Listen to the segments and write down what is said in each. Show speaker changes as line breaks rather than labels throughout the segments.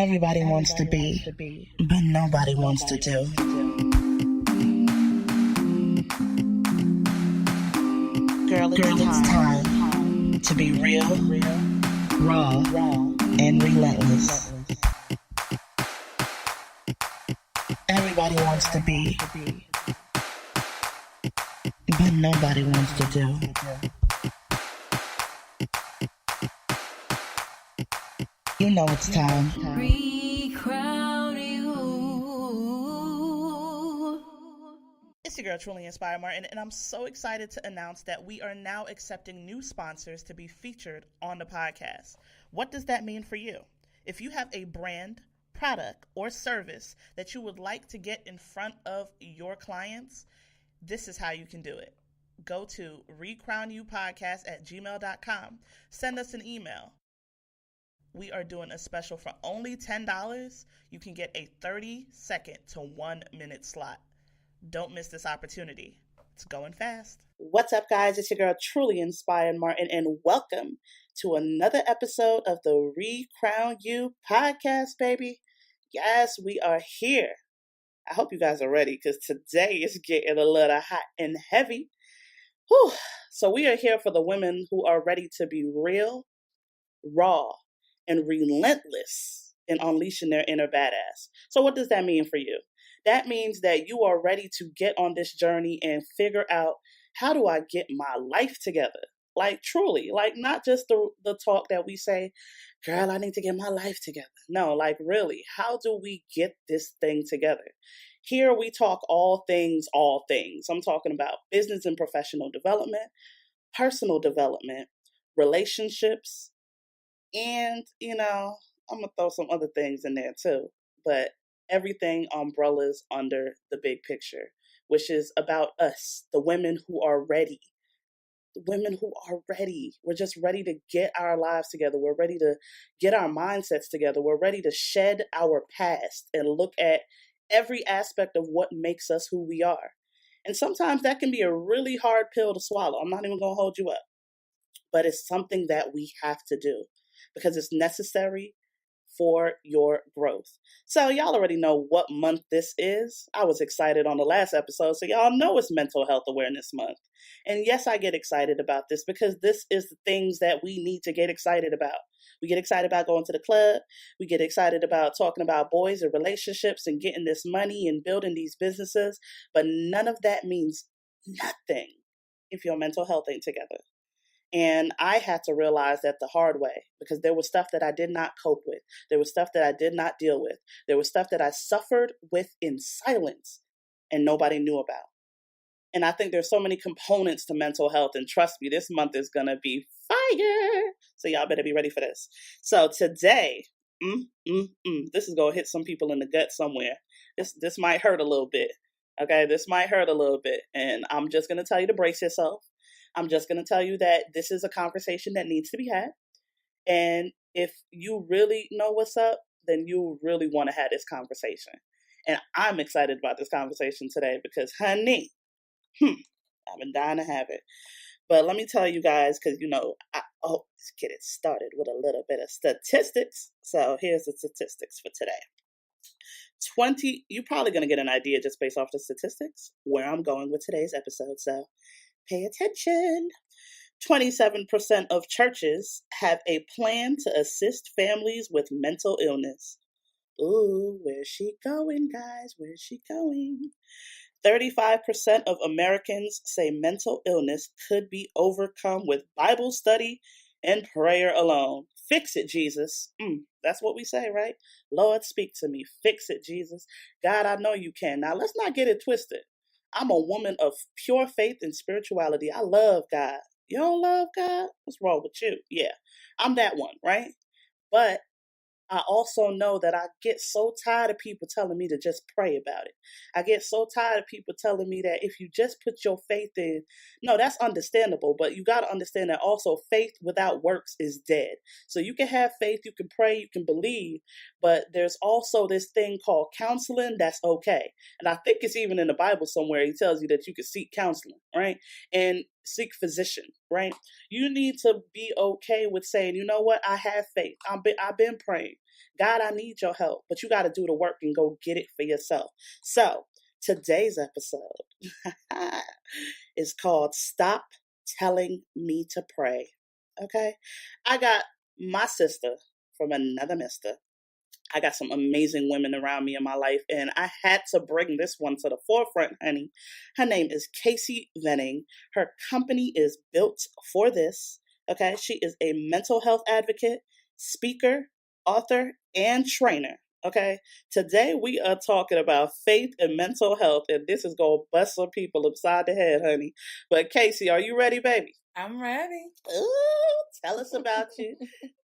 Everybody wants to be, but nobody wants to do. Girl, it's time to be real, raw, and relentless. Everybody wants to be, but nobody wants to do. You know it's time.
Recrown you.
It's your girl, Truly Inspired Martin, and I'm so excited to announce that we are now accepting new sponsors to be featured on the podcast. What does that mean for you? If you have a brand, product, or service that you would like to get in front of your clients, this is how you can do it. Go to recrownyoupodcast@gmail.com. Send us an email. We are doing a special for only $10. You can get a 30-second to 1-minute slot. Don't miss this opportunity. It's going fast. What's up, guys? It's your girl, Truly Inspired Martin, and welcome to another episode of the Recrown You podcast, baby. Yes, we are here. I hope you guys are ready because today is getting a little hot and heavy. Whew. So we are here for the women who are ready to be real, raw, and relentless in unleashing their inner badass. So what does that mean for you? That means that you are ready to get on this journey and figure out, how do I get my life together? Like truly, like not just the talk that we say, girl, I need to get my life together. No, like really, how do we get this thing together? Here we talk all things. I'm talking about business and professional development, personal development, relationships, and, I'm going to throw some other things in there too. But everything umbrellas under the big picture, which is about us, the women who are ready. The women who are ready. We're just ready to get our lives together. We're ready to get our mindsets together. We're ready to shed our past and look at every aspect of what makes us who we are. And sometimes that can be a really hard pill to swallow. I'm not even going to hold you up. But it's something that we have to do, because it's necessary for your growth. So y'all already know what month this is. I was excited on the last episode, so y'all know it's Mental Health Awareness Month. And yes, I get excited about this because this is the things that we need to get excited about. We get excited about going to the club. We get excited about talking about boys and relationships and getting this money and building these businesses. But none of that means nothing if your mental health ain't together. And I had to realize that the hard way, because there was stuff that I did not cope with. There was stuff that I did not deal with. There was stuff that I suffered with in silence and nobody knew about. And I think there's so many components to mental health. And trust me, this month is going to be fire. So y'all better be ready for this. So today, this is going to hit some people in the gut somewhere. This might hurt a little bit. Okay, this might hurt a little bit. And I'm just going to tell you to brace yourself. I'm just going to tell you that this is a conversation that needs to be had. And if you really know what's up, then you really want to have this conversation. And I'm excited about this conversation today because, honey, I've been dying to have it. But let me tell you guys, because, let's get it started with a little bit of statistics. So here's the statistics for today. You're probably going to get an idea just based off the statistics where I'm going with today's episode. So pay attention. 27% of churches have a plan to assist families with mental illness. Ooh, where's she going, guys? Where's she going? 35% of Americans say mental illness could be overcome with Bible study and prayer alone. Fix it, Jesus. That's what we say, right? Lord, speak to me. Fix it, Jesus. God, I know you can. Now, let's not get it twisted. I'm a woman of pure faith and spirituality. I love God. You don't love God? What's wrong with you? Yeah, I'm that one, right? But I also know that I get so tired of people telling me to just pray about it. I get so tired of people telling me that if you just put your faith in, no, that's understandable, but you got to understand that also faith without works is dead. So you can have faith, you can pray, you can believe, but there's also this thing called counseling that's okay. And I think it's even in the Bible somewhere, he tells you that you can seek counseling, right? And seek physician, right? You need to be okay with saying, you know what? I have faith. I've been praying. God, I need your help, but you got to do the work and go get it for yourself. So today's episode is called Stop Telling Me to Pray. Okay. I got my sister from another mister. I got some amazing women around me in my life, and I had to bring this one to the forefront, honey. Her name is Kaceys Venning. Her company is built for this. Okay. She is a mental health advocate, speaker, author, and trainer. Okay. Today we are talking about faith and mental health, and this is going to bust some people upside the head, honey. But Kaceys, are you ready, baby?
I'm ready.
Ooh, tell us about you.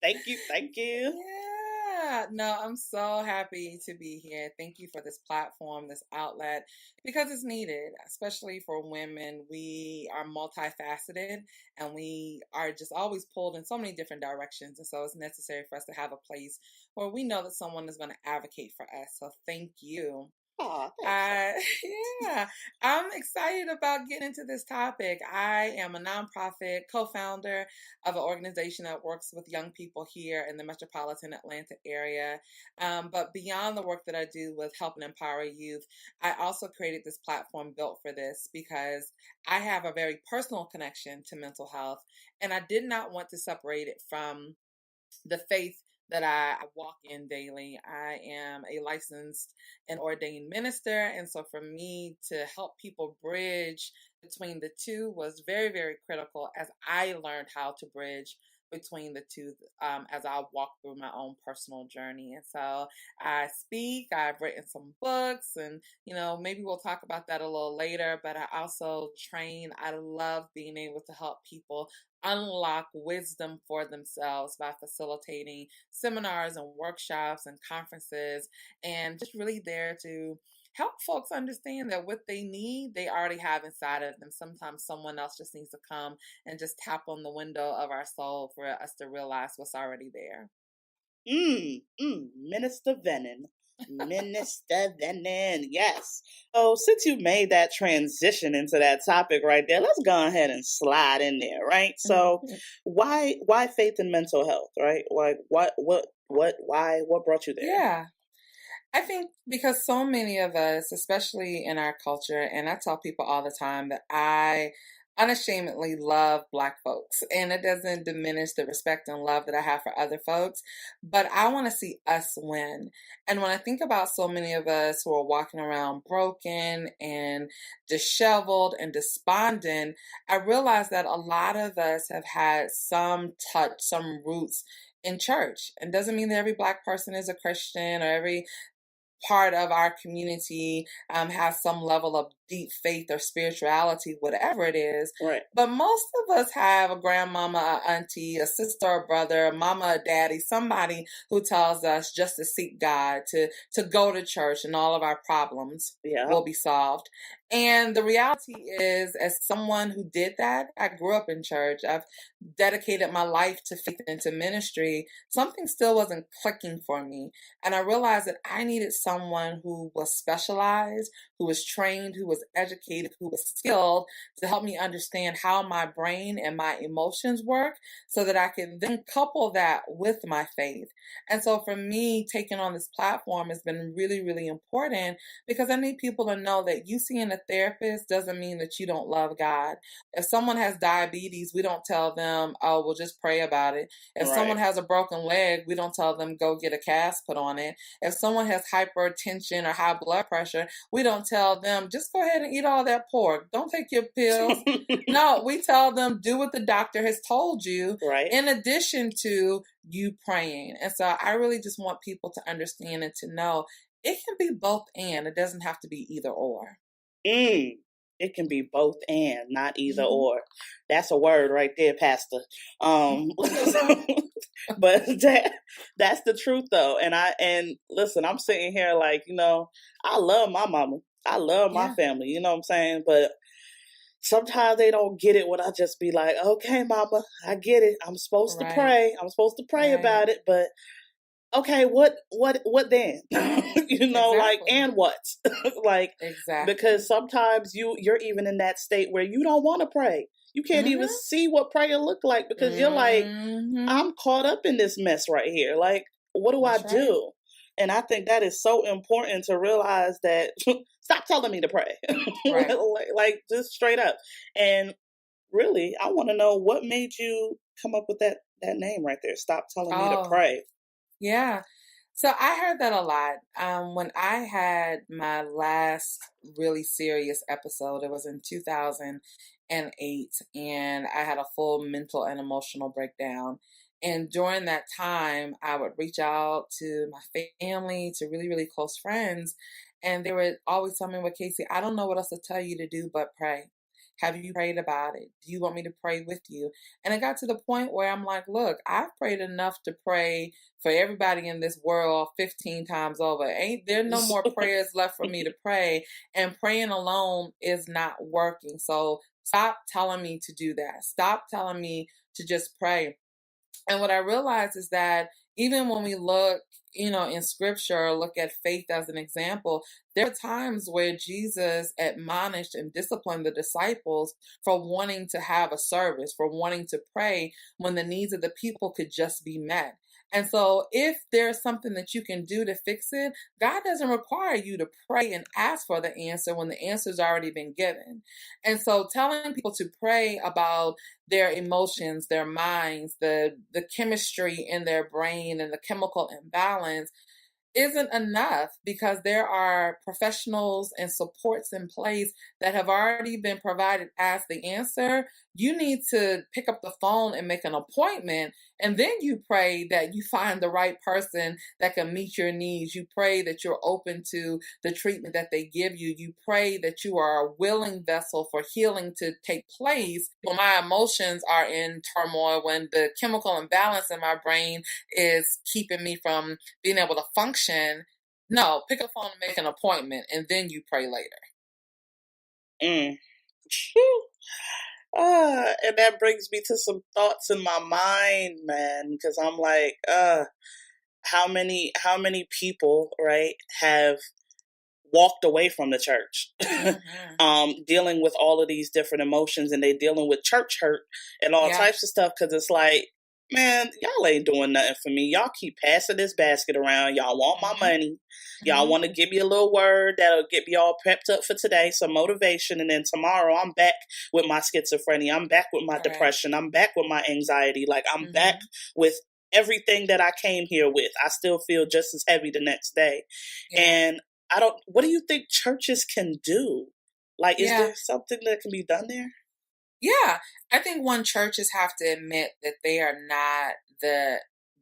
Thank you. Thank you.
Yeah. No, I'm so happy to be here. Thank you for this platform, this outlet, because it's needed, especially for women. We are multifaceted and we are just always pulled in so many different directions. And so it's necessary for us to have a place where we know that someone is going to advocate for us. So thank you.
Aw, thanks.
Yeah, I'm excited about getting into this topic. I am a nonprofit co-founder of an organization that works with young people here in the metropolitan Atlanta area. But beyond the work that I do with help and empower youth, I also created this platform built for this because I have a very personal connection to mental health, and I did not want to separate it from the faith that I walk in daily. I am a licensed and ordained minister. And so for me to help people bridge between the two was very, very critical as I learned how to bridge between the two as I walk through my own personal journey. And so I speak, I've written some books, and maybe we'll talk about that a little later, but I also train. I love being able to help people unlock wisdom for themselves by facilitating seminars and workshops and conferences, and just really there to help folks understand that what they need, they already have inside of them. Sometimes someone else just needs to come and just tap on the window of our soul for us to realize what's already there.
Minister Venning. Minister Venning, yes. So since you made that transition into that topic right there, let's go ahead and slide in there, right? So why faith and mental health, right? Like what brought you there?
Yeah. I think because so many of us, especially in our culture, and I tell people all the time that I unashamedly love Black folks, and it doesn't diminish the respect and love that I have for other folks, but I want to see us win. And when I think about so many of us who are walking around broken and disheveled and despondent, I realize that a lot of us have had some touch, some roots in church. And doesn't mean that every Black person is a Christian or every part of our community has some level of deep faith or spirituality, whatever it is.
Right.
But most of us have a grandmama, a auntie, a sister, a brother, a mama, a daddy, somebody who tells us just to seek God, to go to church, and all of our problems will be solved. And the reality is, as someone who did that, I grew up in church. I've dedicated my life to faith and to ministry. Something still wasn't clicking for me. And I realized that I needed someone who was specialized, who was trained, who was educated, who was skilled to help me understand how my brain and my emotions work so that I could then couple that with my faith. And so for me, taking on this platform has been really, really important because I need people to know that you seeing a therapist doesn't mean that you don't love God. If someone has diabetes, we don't tell them, oh, we'll just pray about it. If someone has a broken leg, we don't tell them, go get a cast put on it. If someone has hypertension or high blood pressure, we don't tell them, just go ahead and eat all that pork. Don't take your pills. No, we tell them, do what the doctor has told you, in addition to you praying. And so I really just want people to understand and to know it can be both and. It doesn't have to be either or.
It can be both and, not either or. That's a word right there, Pastor. But that's the truth though. And listen, I'm sitting here like, I love my mama. I love my family, you know what I'm saying? But sometimes they don't get it when I just be like, okay, mama, I get it. I'm supposed to pray. I'm supposed to pray about it, but okay, what then? Like, and what? Like, because sometimes you're even in that state where you don't want to pray. You can't even see what prayer look like because you're like, I'm caught up in this mess right here. Like, what do
That's
I
right.
do? And I think that is so important to realize that stop telling me to pray.
Right.
Like just straight up. And really, I want to know what made you come up with that name right there. Stop telling me to
Oh,
pray.
yeah. So I heard that a lot. When I had my last really serious episode, it was in 2008, and I had a full mental and emotional breakdown. And during that time, I would reach out to my family, to really, really close friends, and they would always tell me, well, Kacey, I don't know what else to tell you to do but pray. Have you prayed about it? Do you want me to pray with you? And it got to the point where I'm like, look, I've prayed enough to pray for everybody in this world 15 times over. Ain't there no more prayers left for me to pray? And praying alone is not working. So stop telling me to do that. Stop telling me to just pray. And what I realized is that even when we look, in scripture, look at faith as an example, there are times where Jesus admonished and disciplined the disciples for wanting to have a service, for wanting to pray when the needs of the people could just be met. And so if there's something that you can do to fix it, God doesn't require you to pray and ask for the answer when the answer's already been given. And so telling people to pray about their emotions, their minds, the chemistry in their brain and the chemical imbalance isn't enough, because there are professionals and supports in place that have already been provided as the answer. You need to pick up the phone and make an appointment, and then you pray that you find the right person that can meet your needs. You pray that you're open to the treatment that they give you. You pray that you are a willing vessel for healing to take place. When my emotions are in turmoil, when the chemical imbalance in my brain is keeping me from being able to function, no, pick up the phone and make an appointment, and then you pray later.
And that brings me to some thoughts in my mind, man, because I'm like, how many people, right, have walked away from the church, dealing with all of these different emotions, and they dealing with church hurt and all types of stuff, because it's like, man, y'all ain't doing nothing for me. Y'all keep passing this basket around. Y'all want my money. Y'all want to give me a little word that'll get me all prepped up for today, some motivation, and then tomorrow I'm back with my schizophrenia. I'm back with my depression. I'm back with my anxiety. Like, I'm back with everything that I came here with. I still feel just as heavy the next day. And what do you think churches can do? Like, is there something that can be done there?
Yeah, I think churches have to admit that they are not the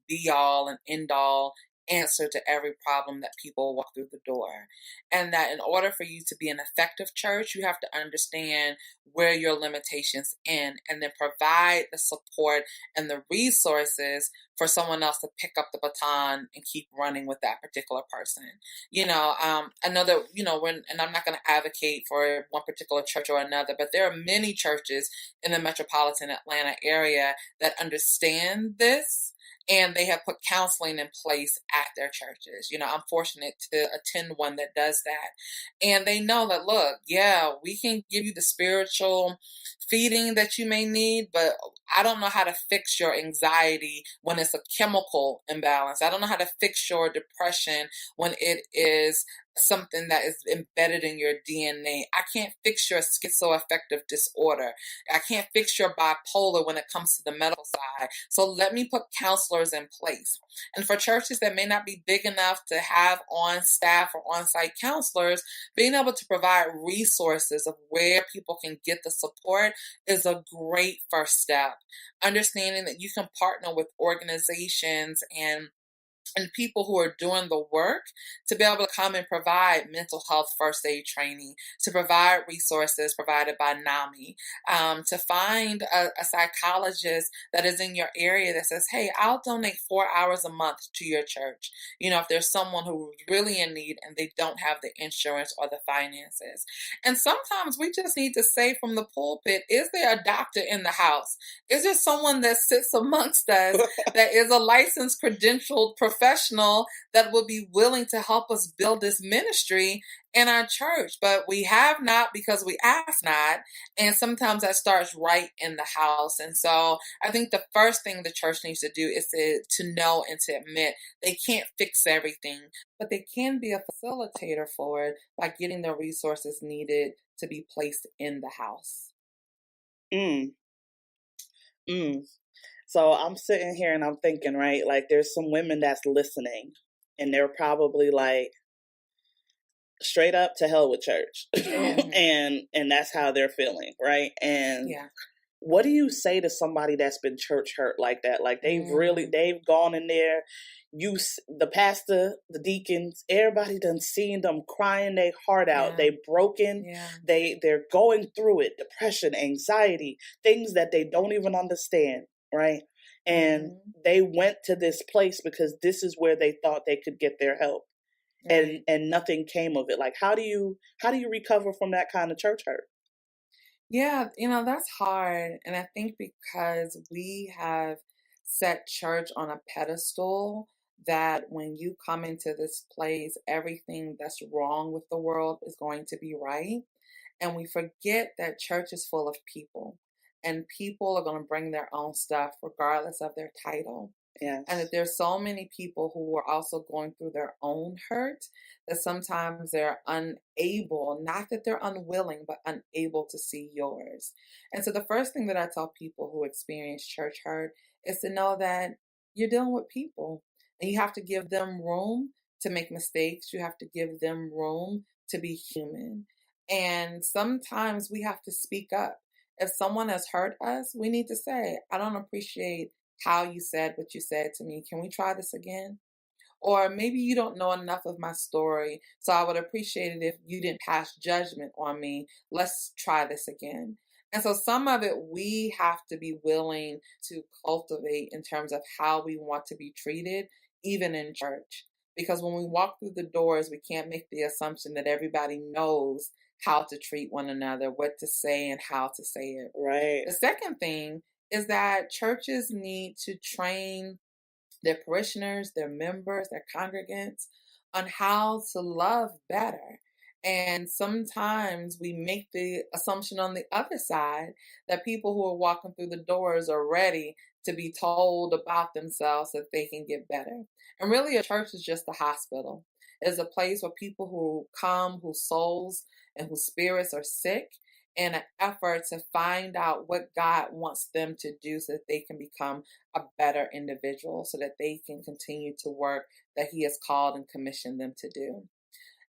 be all and end all answer to every problem that people walk through the door. And that in order for you to be an effective church, you have to understand where your limitations end, and then provide the support and the resources for someone else to pick up the baton and keep running with that particular person. Another, and I'm not going to advocate for one particular church or another, but there are many churches in the metropolitan Atlanta area that understand this, and they have put counseling in place at their churches. I'm fortunate to attend one that does that. And they know that, look, we can give you the spiritual feeding that you may need, but I don't know how to fix your anxiety when it's a chemical imbalance. I don't know how to fix your depression when it is something that is embedded in your DNA. I can't fix your schizoaffective disorder. I can't fix your bipolar when it comes to the medical side. So let me put counselors in place. And for churches that may not be big enough to have on staff or on-site counselors, being able to provide resources of where people can get the support is a great first step. Understanding that you can partner with organizations and people who are doing the work to be able to come and provide mental health first aid training, to provide resources provided by NAMI, to find a psychologist that is in your area that says, hey, I'll donate 4 hours a month to your church. If there's someone who's really in need and they don't have the insurance or the finances. And sometimes we just need to say from the pulpit, is there a doctor in the house? Is there someone that sits amongst us that is a licensed, credentialed professional professional that would be willing to help us build this ministry in our church. But we have not because we ask not. And sometimes that starts right in the house. And so I think the first thing the church needs to do is to know and to admit they can't fix everything, but they can be a facilitator for it by getting the resources needed to be placed in the house.
So I'm sitting here and I'm thinking, right, like there's some women that's listening and they're probably like, straight up to hell with church. and that's how they're feeling, right? And what do you say to somebody that's been church hurt like that? Like they've gone in there, the pastor, the deacons, everybody done seen them crying their heart out. They broken. They're going through it, depression, anxiety, things that they don't even understand, right? And they went to this place because this is where they thought they could get their help. And nothing came of it. Like, how do you recover from that kind of church hurt?
Yeah, that's hard. And I think because we have set church on a pedestal that when you come into this place, everything that's wrong with the world is going to be right. And we forget that church is full of people. And people are going to bring their own stuff regardless of their title.
Yes.
And that there's so many people who are also going through their own hurt that sometimes they're unable, not that they're unwilling, but unable to see yours. And so the first thing that I tell people who experience church hurt is to know that you're dealing with people and you have to give them room to make mistakes. You have to give them room to be human. And sometimes we have to speak up. If someone has hurt us, we need to say, I don't appreciate how you said what you said to me. Can we try this again? Or maybe you don't know enough of my story, so I would appreciate it if you didn't pass judgment on me. Let's try this again. And so some of it we have to be willing to cultivate in terms of how we want to be treated, even in church. Because when we walk through the doors, we can't make the assumption that everybody knows how to treat one another, what to say and how to say it.
Right.
The second thing is that churches need to train their parishioners, their members, their congregants on how to love better. And sometimes we make the assumption on the other side that people who are walking through the doors are ready to be told about themselves so that they can get better. And really, a church is just a hospital. It's a place where people who come, whose souls and whose spirits are sick, in an effort to find out what God wants them to do so that they can become a better individual, so that they can continue to work that He has called and commissioned them to do.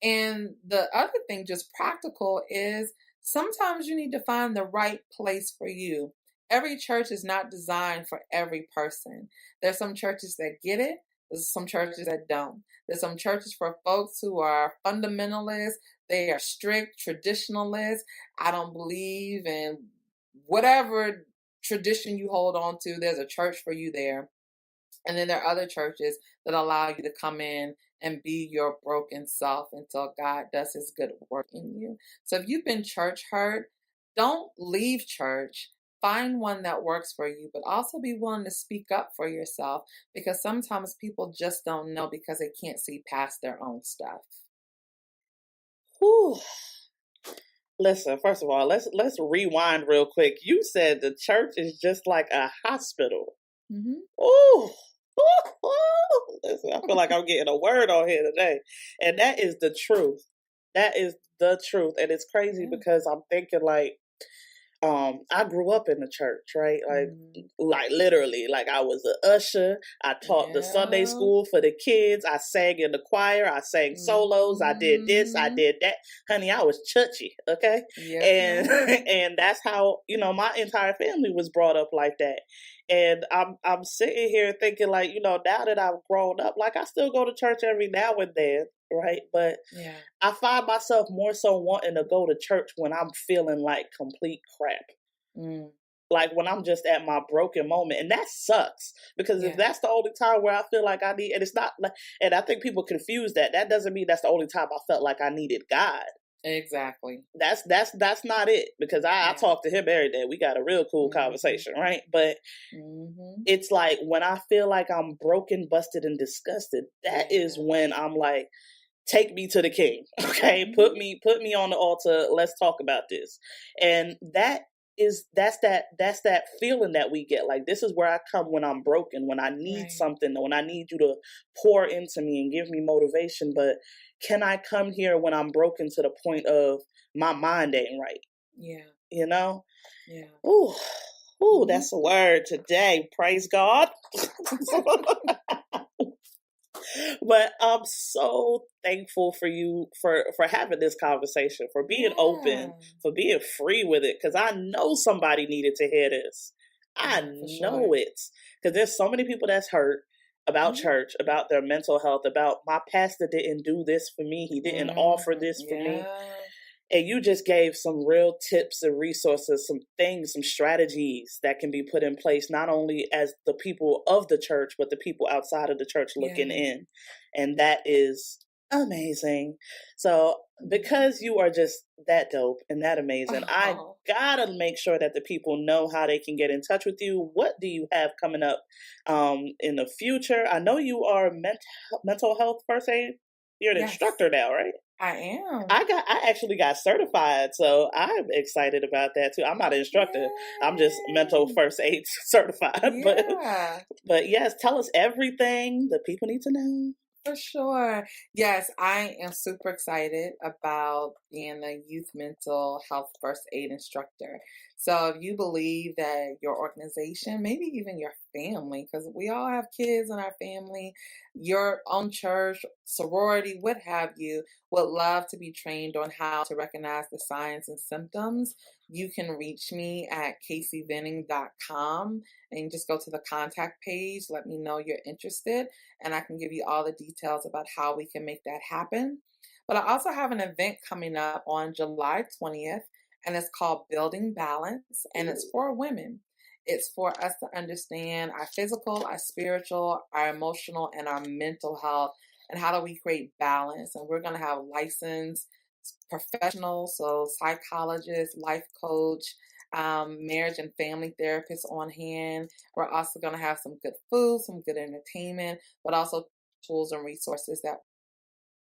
And the other thing, just practical, is sometimes you need to find the right place for you. Every church is not designed for every person. There's some churches that get it. There's some churches that don't. There's some churches for folks who are fundamentalists. They are strict traditionalists. I don't believe in whatever tradition you hold on to. There's a church for you there. And then there are other churches that allow you to come in and be your broken self until God does His good work in you. So if you've been church hurt, don't leave church. Find one that works for you, but also be willing to speak up for yourself, because sometimes people just don't know because they can't see past their own stuff.
Whew. Listen, first of all, let's rewind real quick. You said the church is just like a hospital. Ooh. Listen, I feel like I'm getting a word on here today. And that is the truth. That is the truth. And it's crazy because I'm thinking like, I grew up in the church, right? Like literally, like I was an usher. I taught the Sunday school for the kids. I sang in the choir. I sang solos. I did this. I did that. Honey, I was churchy, okay? And that's how, my entire family was brought up like that. And I'm sitting here thinking like, now that I've grown up, like I still go to church every now and then, right? But I find myself more so wanting to go to church when I'm feeling like complete crap. Like when I'm just at my broken moment. And that sucks, because if that's the only time where I feel like I need, and it's not like, and I think people confuse that. That doesn't mean that's the only time I felt like I needed God.
Exactly.
That's not it, because I talk to him every day. We got a real cool conversation, right? But it's like when I feel like I'm broken, busted, and disgusted, that is when I'm like, take me to the king. Okay. Put me on the altar. Let's talk about this. And that's that feeling that we get. Like, this is where I come when I'm broken, when I need something, when I need you to pour into me and give me motivation. But can I come here when I'm broken to the point of my mind ain't right?
Yeah.
You know?
Yeah.
Ooh, that's a word today. Praise God. But I'm so thankful for you for having this conversation, for being open, for being free with it, because I know somebody needed to hear this. I know it, because there's so many people that's hurt about church, about their mental health, about my pastor didn't do this for me. He didn't offer this for me. And you just gave some real tips and resources, some things, some strategies that can be put in place, not only as the people of the church, but the people outside of the church looking in. And that is amazing. So because you are just that dope and that amazing, I gotta make sure that the people know how they can get in touch with you. What do you have coming up in the future? I know you are mental health first aid. You're an instructor now, right?
I am.
I actually got certified, so I'm excited about that too. I'm not an instructor. I'm just mental first aid certified. But yes, tell us everything that people need to know.
For sure. Yes, I am super excited about being a youth mental health first aid instructor. So if you believe that your organization, maybe even your family, because we all have kids in our family, your own church, sorority, what have you, would love to be trained on how to recognize the signs and symptoms, you can reach me at CaceysVenning.com and just go to the contact page. Let me know you're interested, and I can give you all the details about how we can make that happen. But I also have an event coming up on July 20th, and it's called Building Balance, and it's for women. It's for us to understand our physical, our spiritual, our emotional, and our mental health, and how do we create balance. And we're going to have licensed professionals, so psychologists, life coach, marriage and family therapists on hand. We're also going to have some good food, some good entertainment, but also tools and resources that